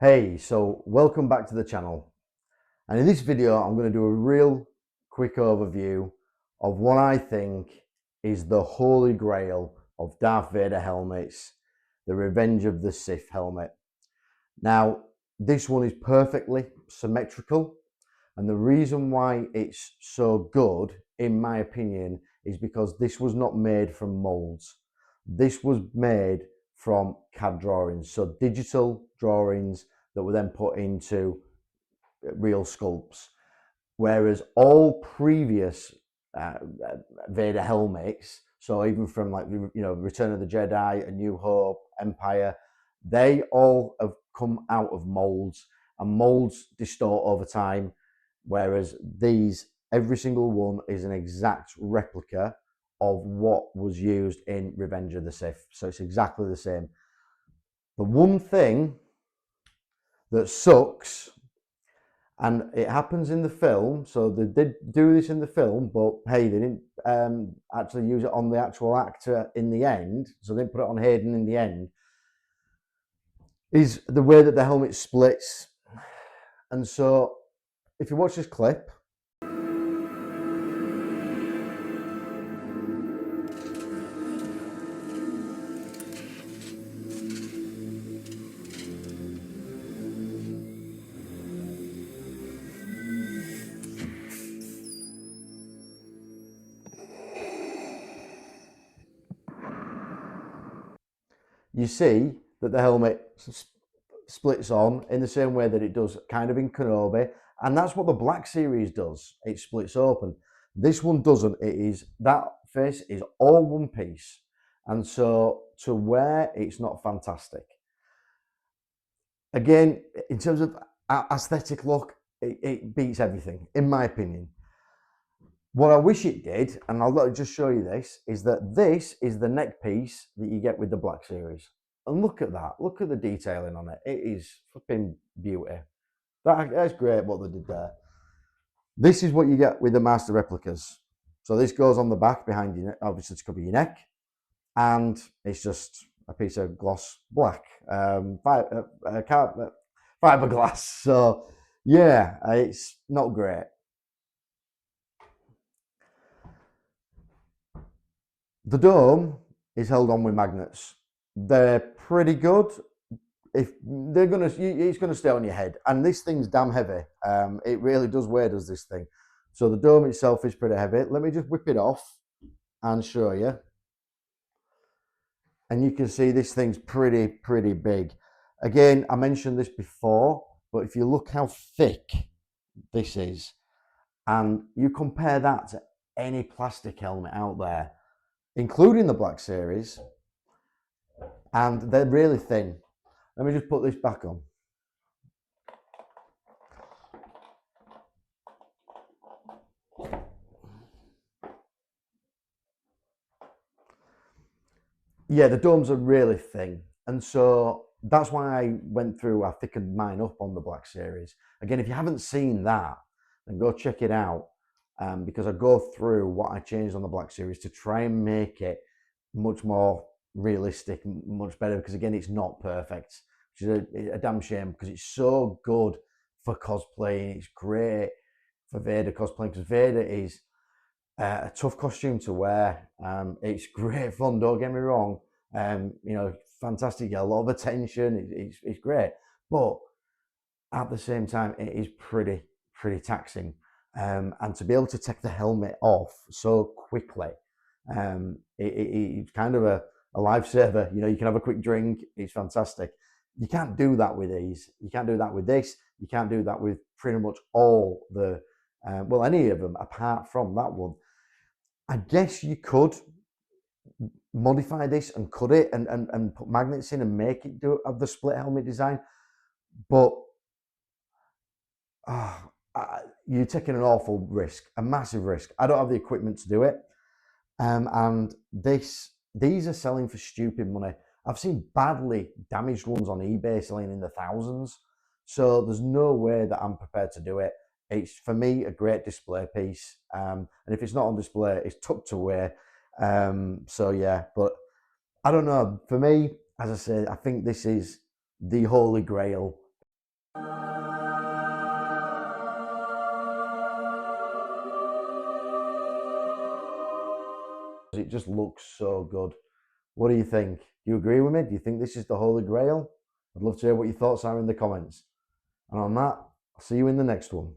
Hey, so welcome back to the channel. And in this video, I'm going to do a real quick overview of what I think is the holy grail of Darth Vader helmets, the Revenge of the Sith helmet. Now, this one is perfectly symmetrical, and the reason why it's so good, in my opinion, is because this was not made from molds. This was made from CAD drawings, so digital drawings that were then put into real sculpts. Whereas all previous Vader helmets, so even from Return of the Jedi, A New Hope, Empire, they all have come out of molds, and molds distort over time. Whereas these, every single one is an exact replica of what was used in Revenge of the Sith. So it's exactly the same. The one thing that sucks, and it happens in the film, so they did do this in the film, but hey, they didn't actually use it on the actual actor in the end, so they didn't put it on Hayden in the end, is the way that the helmet splits. And so if you watch this clip, you see that the helmet splits on in the same way that it does kind of in Kenobi, and that's what the Black Series does. It splits open. This one doesn't. It is, that face is all one piece, and so to wear, it's not fantastic. Again, in terms of aesthetic look, it beats everything, in my opinion. What I wish it did, and I'll just show you this, is that this is the neck piece that you get with the Black Series. And look at that. Look at the detailing on it. It is flipping beauty. That's great what they did there. This is what you get with the Master Replicas. So this goes on the back behind you, obviously to cover your neck. And it's just a piece of gloss black, fiberglass. So yeah, it's not great. The dome is held on with magnets. They're pretty good. If they're gonna, it's gonna stay on your head. And this thing's damn heavy. It really does weigh, does this thing. So the dome itself is pretty heavy. Let me just whip it off and show you. And you can see this thing's pretty big. Again, I mentioned this before, but if you look how thick this is, and you compare that to any plastic helmet out there, including the Black Series, and they're really thin. Let me just put this back on. Yeah, the domes are really thin, and so that's why I went through, I thickened mine up on the Black Series. Again, if you haven't seen that, then go check it out, because I go through what I changed on the Black Series to try and make it much more realistic, much better, because again, it's not perfect, which is a damn shame, because it's so good for cosplaying. It's great for Vader cosplaying, because Vader is a tough costume to wear. It's great fun, don't get me wrong. Fantastic, a lot of attention. It's great, but at the same time, it is pretty taxing. And to be able to take the helmet off so quickly, it's kind of a lifesaver. You can have a quick drink. It's fantastic. You can't do that with these. You can't do that with this. You can't do that with pretty much all the, any of them apart from that one. I guess you could modify this and cut it and put magnets in and make it do have the split helmet design, but you're taking an awful risk, a massive risk. I don't have the equipment to do it, and these are selling for stupid money. I've seen badly damaged ones on eBay selling in the thousands, so there's no way that I'm prepared to do it. It's, for me, a great display piece, and if it's not on display, it's tucked away. So yeah, but I don't know. For me, as I say, I think this is the holy grail It just looks so good. What do you think? Do you agree with me? Do you think this is the Holy Grail? I'd love to hear what your thoughts are in the comments. And on that, I'll see you in the next one.